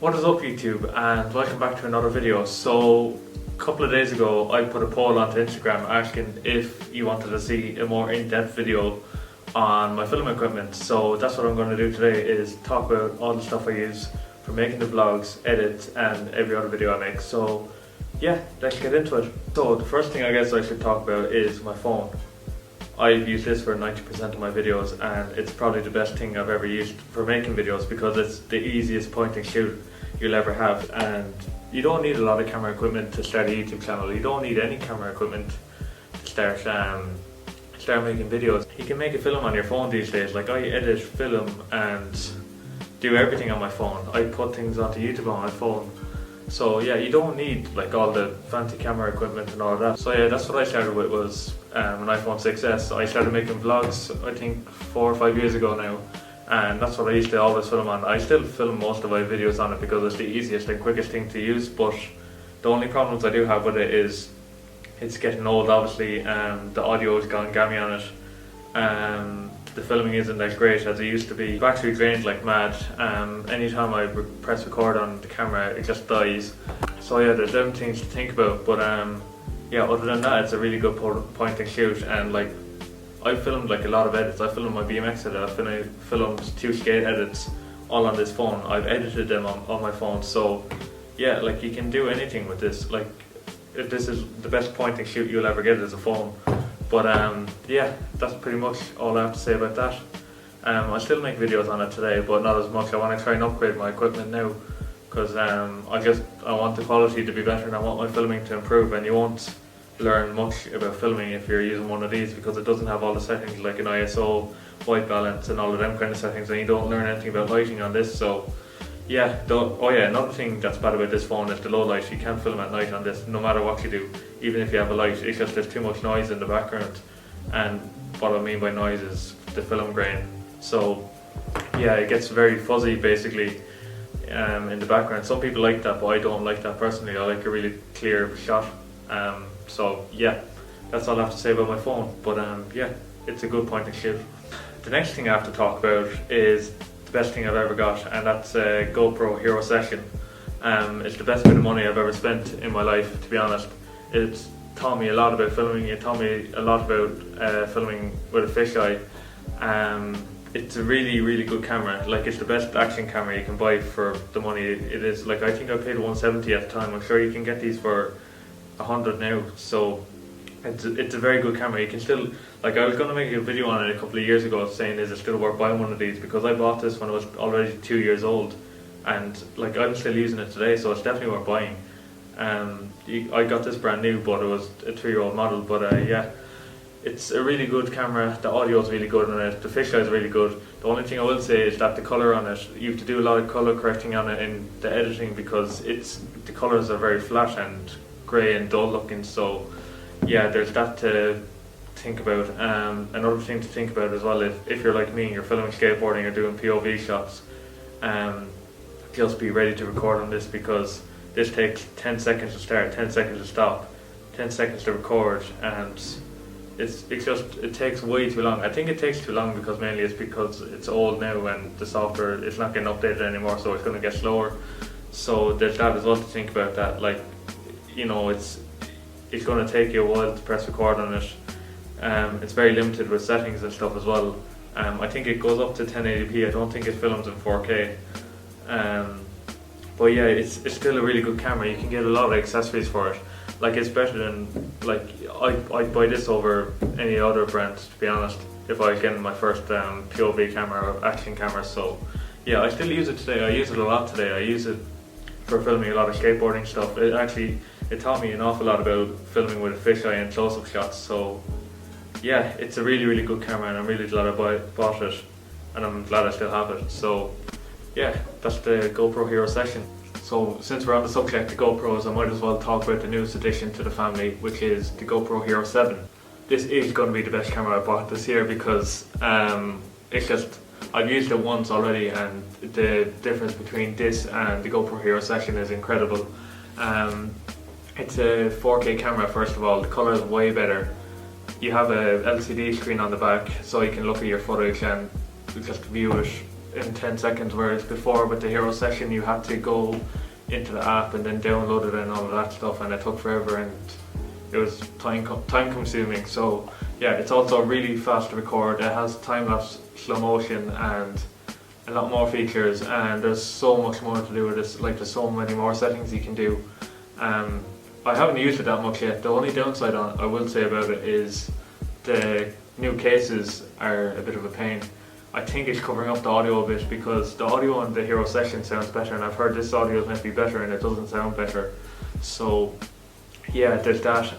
What is up YouTube, and welcome back to another video. So a couple of days ago I put a poll onto Instagram asking if you wanted to see a more in-depth video on my film equipment. So that's what I'm going to do today, is talk about all the stuff I use for making the vlogs, edits and every other video I make. So yeah, let's get into it. So the first thing I guess I should talk about is my phone. I've used this for 90% of my videos, and it's probably the best thing I've ever used for making videos because it's the easiest point and shoot you'll ever have, and you don't need a lot of camera equipment to start a YouTube channel. You don't need any camera equipment to start making videos. You can make a film on your phone these days. Like, I edit, film and do everything on my phone. I put things onto YouTube on my phone. So yeah, you don't need like all the fancy camera equipment and all that. So yeah, that's what I started with, was an iPhone 6s. I started making vlogs I think 4 or 5 years ago now, and that's what I used to always film on. I still film most of my videos on it because it's the easiest and quickest thing to use, but the only problems I do have with it is it's getting old obviously, and the audio has gone gammy on it. The filming isn't as great as it used to be. Battery drains like mad. Anytime I press record on the camera, it just dies. So yeah, there's them things to think about, but yeah, other than that, it's a really good point and shoot. And like, I filmed like a lot of edits. I filmed my BMX edit, I filmed 2 skate edits, all on this phone. I've edited them on my phone. So yeah, like, you can do anything with this. Like, if this is the best point and shoot you'll ever get is a phone. But yeah, that's pretty much all I have to say about that. I still make videos on it today, but not as much. I want to try and upgrade my equipment now, because I want the quality to be better and I want my filming to improve. And you won't learn much about filming if you're using one of these, because it doesn't have all the settings like an ISO, white balance and all of them kind of settings, and you don't learn anything about lighting on this. So yeah, oh yeah, another thing that's bad about this phone is the low light. You can't film at night on this, no matter what you do. Even if you have a light, it's just there's too much noise in the background. And what I mean by noise is the film grain. So yeah, it gets very fuzzy basically in the background. Some people like that, but I don't like that personally. I like a really clear shot. So yeah, that's all I have to say about my phone. But yeah, it's a good point and shoot. The next thing I have to talk about is the best thing I've ever got, and that's a GoPro Hero Session. It's the best bit of money I've ever spent in my life, to be honest. It's taught me a lot about filming. It taught me a lot about filming with a fisheye. It's a really good camera. Like, it's the best action camera you can buy for the money it is. Like, I think I paid $170 at the time. I'm sure you can get these for $100 now. So it's a very good camera. You can still, like, I was going to make a video on it a couple of years ago saying, is it still worth buying one of these, because I bought this when I was already 2 years old, and like, I'm still using it today, so it's definitely worth buying. I got this brand new, but it was a 3-year-old model. But yeah, it's a really good camera. The audio is really good on it. The fisheye is really good. The only thing I will say is that the color on it, you have to do a lot of color correcting on it in the editing, because the colors are very flat and grey and dull looking. So yeah, there's that to think about. Another thing to think about as well, if you're like me and you're filming skateboarding or doing POV shots, just be ready to record on this, because this takes 10 seconds to start, 10 seconds to stop, 10 seconds to record, and it takes way too long. I think it takes too long because mainly it's because it's old now and the software is not getting updated anymore, so it's going to get slower. So there's that as well to think about, that, like, you know, it's going to take you a while to press record on it. It's very limited with settings and stuff as well. I think it goes up to 1080p. I don't think it films in 4K. But yeah, it's still a really good camera. You can get a lot of accessories for it. Like, it's better than, like, I'd buy this over any other brand, to be honest, if I was getting my first POV camera or action camera. So yeah, I still use it today. I use it a lot today. I use it for filming a lot of skateboarding stuff. It taught me an awful lot about filming with a fisheye and close-up shots. So yeah, it's a really good camera, and I'm really glad I bought it, and I'm glad I still have it. So yeah, that's the GoPro Hero Session. So since we're on the subject of GoPros, I might as well talk about the newest addition to the family, which is the GoPro Hero 7. This is going to be the best camera I bought this year, because it's just, I've used it once already, and the difference between this and the GoPro Hero Session is incredible. It's a 4K camera. First of all, the colour is way better. You have a LCD screen on the back, so you can look at your footage and just view it in 10 seconds, whereas before with the Hero Session you had to go into the app and then download it and all of that stuff, and it took forever and it was time consuming. So yeah, it's also really fast to record. It has time-lapse slow motion and a lot more features, and there's so much more to do with this. Like, there's so many more settings you can do. I haven't used it that much yet. The only downside I will say about it is the new cases are a bit of a pain. I think it's covering up the audio a bit, because the audio on the Hero Session sounds better, and I've heard this audio is meant to be better and it doesn't sound better. So yeah, there's that.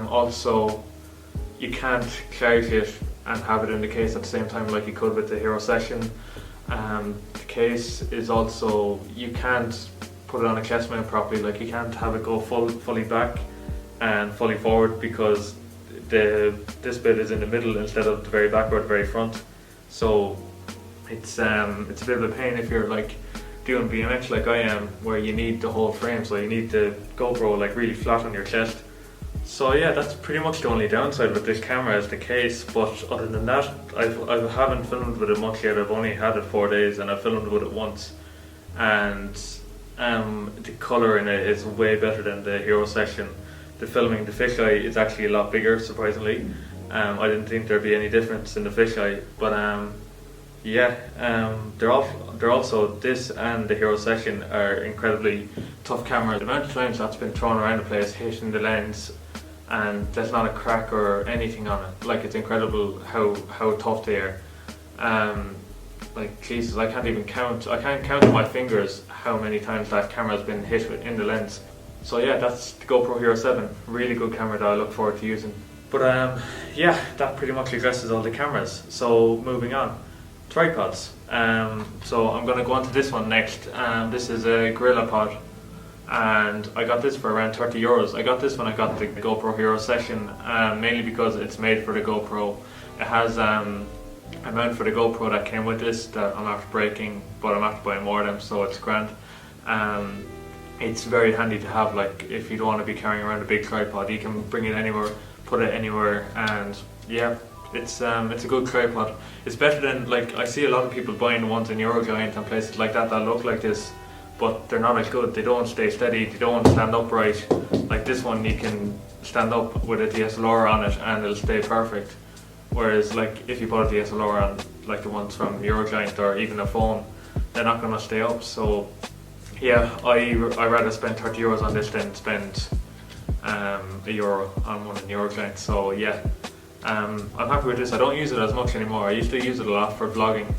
Also, you can't clarity it and have it in the case at the same time like you could with the Hero Session. The case is also, you can't put it on a chest mount properly. Like, you can't have it go fully back and fully forward, because this bit is in the middle instead of the very back or the very front. So it's a bit of a pain if you're like doing BMX like I am, where you need the whole frame, so you need the GoPro like really flat on your chest. So yeah, that's pretty much the only downside with this camera, is the case. But other than that, I haven't filmed with it much yet. I've only had it 4 days and I filmed with it once, and the colour in it is way better than the Hero Session. The fisheye is actually a lot bigger, surprisingly. I didn't think there'd be any difference in the fisheye, but yeah, they're also, this and the Hero Session are incredibly tough cameras. The amount of times that's been thrown around the place, hitting the lens, and there's not a crack or anything on it. Like, it's incredible how tough they are. Like, Jesus, I can't count on my fingers how many times that camera's been hit in the lens. So yeah, that's the GoPro Hero 7. Really good camera that I look forward to using. But yeah, that pretty much addresses all the cameras. So moving on, tripods. So I'm going to go on to this one next. This is a Gorilla Pod, and I got this for around €30. I got this when I got the GoPro Hero Session, mainly because it's made for the GoPro. It has a mount for the GoPro that came with this that I'm after breaking, but I'm after buying more of them, so it's grand. It's very handy to have, like, if you don't want to be carrying around a big tripod, you can bring it anywhere, put it anywhere, and yeah, it's a good tripod. It's better than, like, I see a lot of people buying the ones in Eurogiant and places like that look like this, but they're not as good. They don't stay steady, they don't stand upright. Like this one, you can stand up with a DSLR on it and it'll stay perfect. Whereas, like, if you put a DSLR on, like the ones from Eurogiant or even a phone, they're not going to stay up. So yeah, I rather spend €30 on this than spend €1 on one in Eurogiant. So yeah, I'm happy with this. I don't use it as much anymore. I used to use it a lot for vlogging,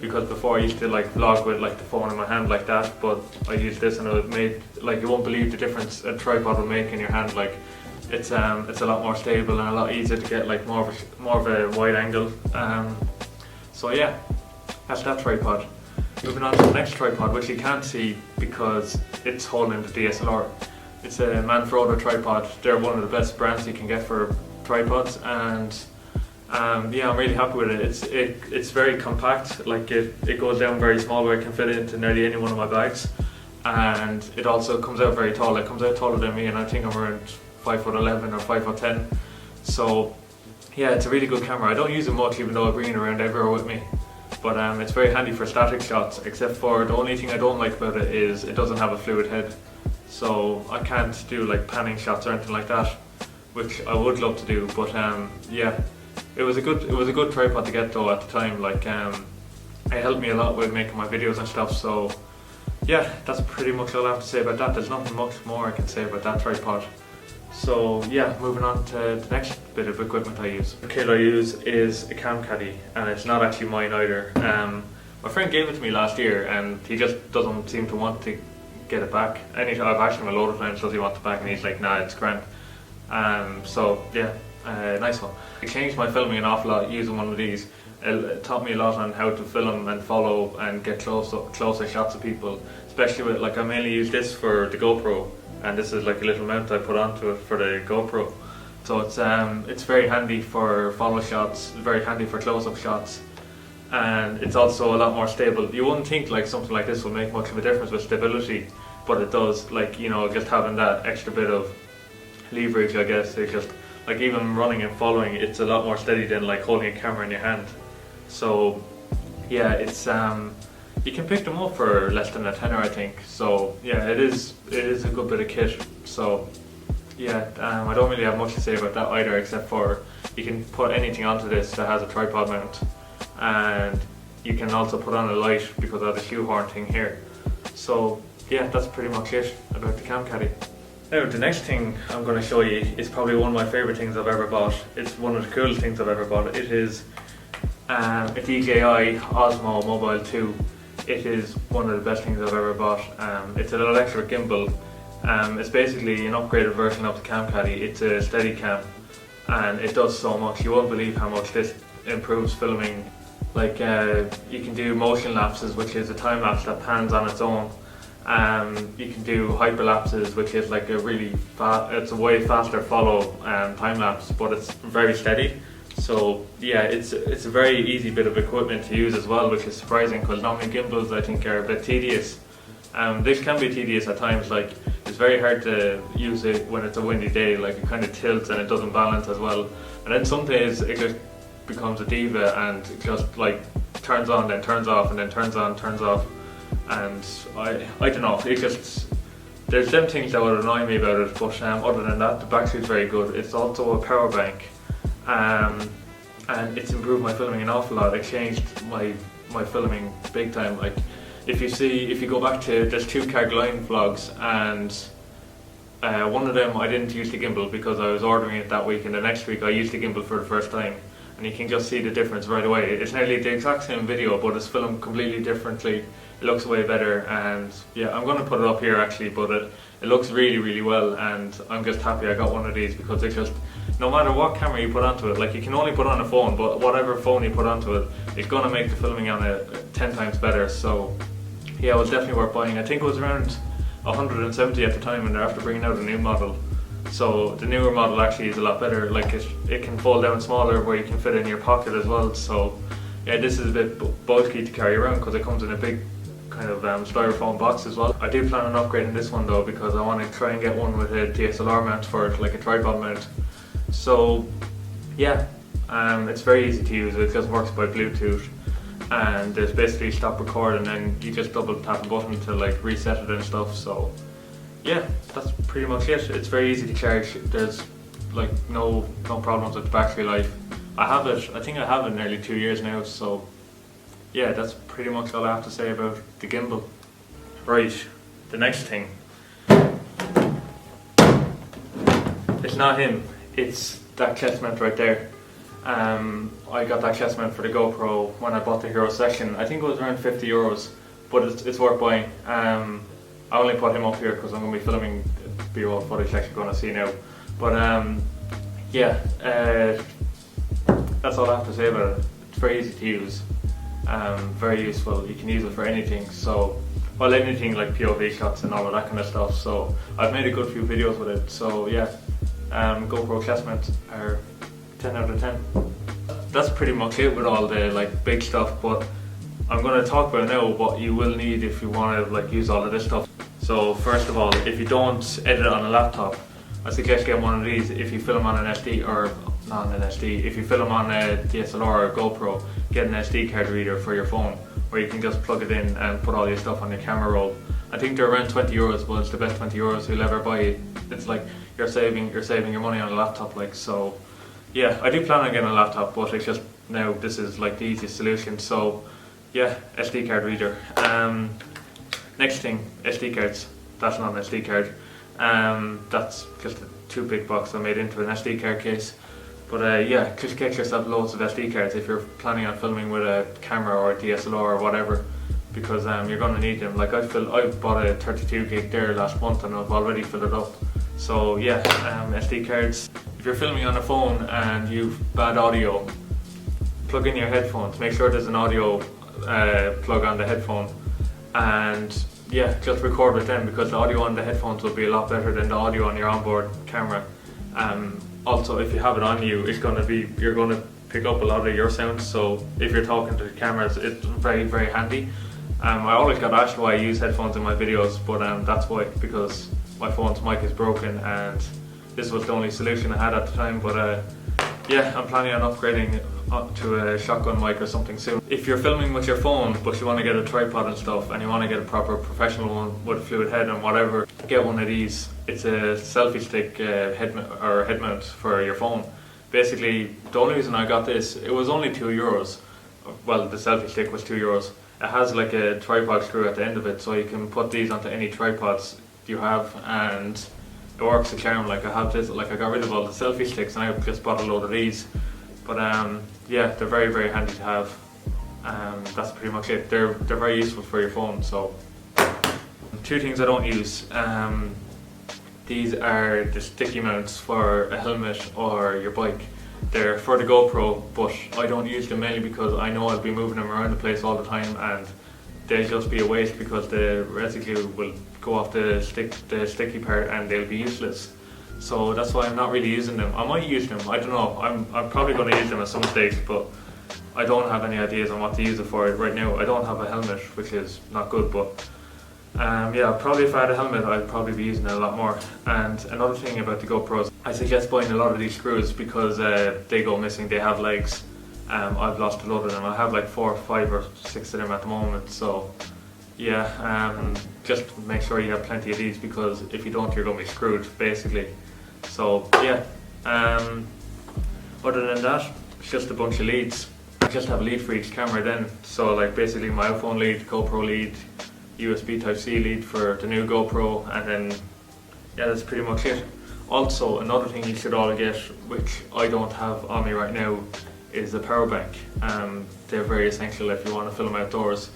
because before I used to like vlog with like the phone in my hand like that, but I used this and it made, like, you won't believe the difference a tripod will make in your hand. Like, it's a lot more stable and a lot easier to get like more of a wide angle. So yeah, that's that tripod. Moving on to the next tripod, which you can't see because it's holding the DSLR. It's a Manfrotto tripod. They're one of the best brands you can get for tripods, and yeah, I'm really happy with it. It's very compact. Like, it goes down very small, where it can fit into nearly any one of my bags, and it also comes out very tall. It comes out taller than me, and I think I'm around 5'11" or 5'10". So yeah, it's a really good camera. I don't use it much, even though I bring it around everywhere with me. But it's very handy for static shots, except for the only thing I don't like about it is it doesn't have a fluid head. So I can't do like panning shots or anything like that, which I would love to do. But yeah, it was a good tripod to get though at the time. Like, it helped me a lot with making my videos and stuff. So yeah, that's pretty much all I have to say about that. There's nothing much more I can say about that tripod. So yeah, moving on to the next bit of equipment I use. The kit I use is a cam Caddy, and it's not actually mine either. My friend gave it to me last year, and he just doesn't seem to want to get it back. I've asked him a load of times, does he want it back, and he's like, nah, it's grand. So yeah, nice one. It changed my filming an awful lot using one of these. It taught me a lot on how to film and follow and get closer shots of people, especially with, like, I mainly use this for the GoPro, and this is like a little mount I put onto it for the GoPro. So it's very handy for follow shots, very handy for close-up shots, and it's also a lot more stable. You wouldn't think like something like this will make much of a difference with stability, but it does. Like, you know, just having that extra bit of leverage, I guess. It just, like, even running and following, it's a lot more steady than like holding a camera in your hand. So yeah, it's you can pick them up for less than a tenner, I think. So yeah, it is a good bit of kit. So yeah, I don't really have much to say about that either, except for you can put anything onto this that has a tripod mount, and you can also put on a light because of the shoehorn thing here. So yeah, that's pretty much it about the Cam Caddy. Now the next thing I'm going to show you is probably one of my favourite things I've ever bought. It's one of the coolest things I've ever bought. It is a DJI Osmo Mobile 2. It is one of the best things I've ever bought. It's an electric gimbal. It's basically an upgraded version of the Cam Caddy. It's a Steadicam, and it does so much. You won't believe how much this improves filming. Like you can do motion lapses, which is a time lapse that pans on its own. You can do hyperlapses, which is like a really it's a way faster follow time lapse, but it's very steady. So yeah, it's a very easy bit of equipment to use as well, which is surprising because normally gimbals I think are a bit tedious. This can be tedious at times. Like it's very hard to use it when it's a windy day. Like it kind of tilts and it doesn't balance as well. And then some days it just becomes a diva and it just like turns on, then turns off, and then turns on, turns off. And I don't know, it just, there's them things that would annoy me about it, but other than that, the battery is very good. It's also a power bank, and it's improved my filming an awful lot. It changed my filming big time. Like if you go back to, there's 2 Cargline vlogs, and one of them I didn't use the gimbal because I was ordering it that week, and the next week I used the gimbal for the first time, and you can just see the difference right away. It's nearly the exact same video, but it's filmed completely differently. It looks way better, and yeah, I'm going to put it up here actually, but it looks really well, and I'm just happy I got one of these because it just, no matter what camera you put onto it, like you can only put on a phone, but whatever phone you put onto it, it's going to make the filming on it 10 times better. So yeah, it was definitely worth buying. I think it was around 170 at the time, and they're after bringing out a new model. So the newer model actually is a lot better. Like it can fold down smaller where you can fit it in your pocket as well. So yeah, this is a bit bulky to carry around because it comes in a big kind of styrofoam box as well. I do plan on upgrading this one though because I want to try and get one with a DSLR mount for it, like a tripod mount. So yeah, it's very easy to use. It just works by Bluetooth, and there's basically stop record, and then you just double tap the button to like reset it and stuff. So yeah, that's pretty much it. It's very easy to charge. There's like no problems with the battery life. I think I have it nearly 2 years now. So yeah, that's pretty much all I have to say about the gimbal. Right, the next thing. It's not him, it's that chest mount right there. I got that chest mount for the GoPro when I bought the Hero Section. I think it was around 50 euros, but it's worth buying. I only put him up here because I'm going to be filming B-roll footage like you're going to see now. But yeah, that's all I have to say about it. It's very easy to use. Very useful. You can use it for anything. So, well, anything like POV shots and all of that kind of stuff. So I've made a good few videos with it. So yeah, GoPro chest mounts are 10 out of 10. That's pretty much it with all the like big stuff. But I'm going to talk about now what you will need if you want to like use all of this stuff. So first of all, if you don't edit on a laptop, I suggest getting one of these. If you film on an SD or not an SD, if you film on a DSLR or a GoPro, get an SD card reader for your phone where you can just plug it in and put all your stuff on your camera roll. I think they're around 20 euros, but it's the best 20 euros you'll ever buy it. It's like you're saving your money on a laptop. Like, so yeah, I do plan on getting a laptop, but it's just now this is like the easiest solution. So yeah, SD card reader. Next thing, SD cards. That's not an SD card. That's just a 2 big box I made into an SD card case. But yeah, just get yourself loads of SD cards if you're planning on filming with a camera or a DSLR or whatever, because you're going to need them. Like I bought a 32 gig there last month and I've already filled it up. So yeah, SD cards. If you're filming on a phone and you've bad audio, plug in your headphones. Make sure there's an audio plug on the headphone, and yeah, just record with them because the audio on the headphones will be a lot better than the audio on your onboard camera. Also, if you have it on you, you're going to pick up a lot of your sounds. So if you're talking to the cameras, it's very handy. I always got asked why I use headphones in my videos, but that's why, because my phone's mic is broken and this was the only solution I had at the time. But yeah, I'm planning on upgrading to a shotgun mic or something soon. If you're filming with your phone but you want to get a tripod and stuff and you want to get a proper professional one with a fluid head and whatever, get one of these. It's a selfie stick head mount for your phone. Basically, the only reason I got this, it was only €2. Well, the selfie stick was €2. It has like a tripod screw at the end of it, so you can put these onto any tripods you have, and it works a charm. Like I have this, like I got rid of all the selfie sticks and I just bought a load of these. But yeah, they're very, very handy to have. That's pretty much it. They're very useful for your phone. So 2 things I don't use. These are the sticky mounts for a helmet or your bike. They're for the GoPro, but I don't use them mainly because I know I'll be moving them around the place all the time and they'll just be a waste because the residue will go off the sticky part and they'll be useless. So that's why I'm not really using them. I might use them, I don't know. I'm probably going to use them at some stage, but I don't have any ideas on what to use it for right now. I don't have a helmet, which is not good, but yeah, probably if I had a helmet I'd probably be using it a lot more. And another thing about the GoPros, I suggest buying a lot of these screws because they go missing. They have legs. I've lost a load of them. I have like 4, 5 or 6 of them at the moment. So yeah, just make sure you have plenty of these because if you don't, you're going to be screwed basically. So yeah, other than that, it's just a bunch of leads. I just have a lead for each camera then. So like basically my iPhone lead, GoPro lead, USB Type-C lead for the new GoPro, and then yeah, that's pretty much it. Also, another thing you should all get, which I don't have on me right now, is a power bank. They're very essential if you want to film outdoors.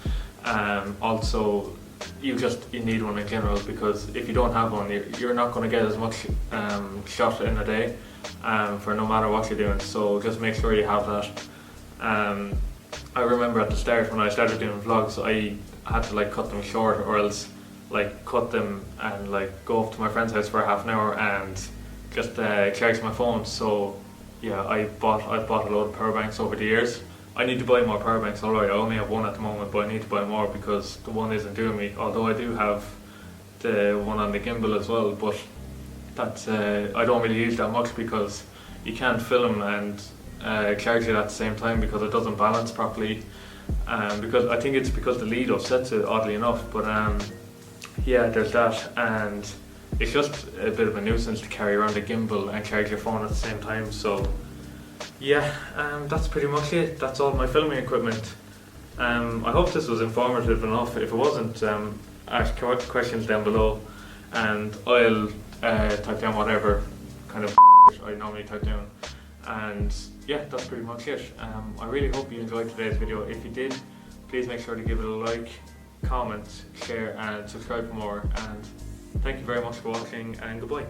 Also, you need one in general because if you don't have one, you're not going to get as much shot in a day for no matter what you're doing. So just make sure you have that. I remember at the start when I started doing vlogs, I had to like cut them short or else like cut them and like go up to my friend's house for half an hour and just charge my phone. So yeah, I've bought a load of power banks over the years. I need to buy more power banks. Alright, I only have one at the moment, but I need to buy more because the one isn't doing me. Although I do have the one on the gimbal as well, but that's I don't really use that much because you can't film and charge it at the same time because it doesn't balance properly. Because I think it's because the lead upsets it, oddly enough. But yeah, there's that, and it's just a bit of a nuisance to carry around a gimbal and charge your phone at the same time. So yeah, that's pretty much it. That's all my filming equipment. I hope this was informative enough. If it wasn't, ask questions down below and I'll type down whatever kind of I normally type down. And yeah, that's pretty much it. I really hope you enjoyed today's video. If you did, please make sure to give it a like, comment, share and subscribe for more. And thank you very much for watching, and goodbye.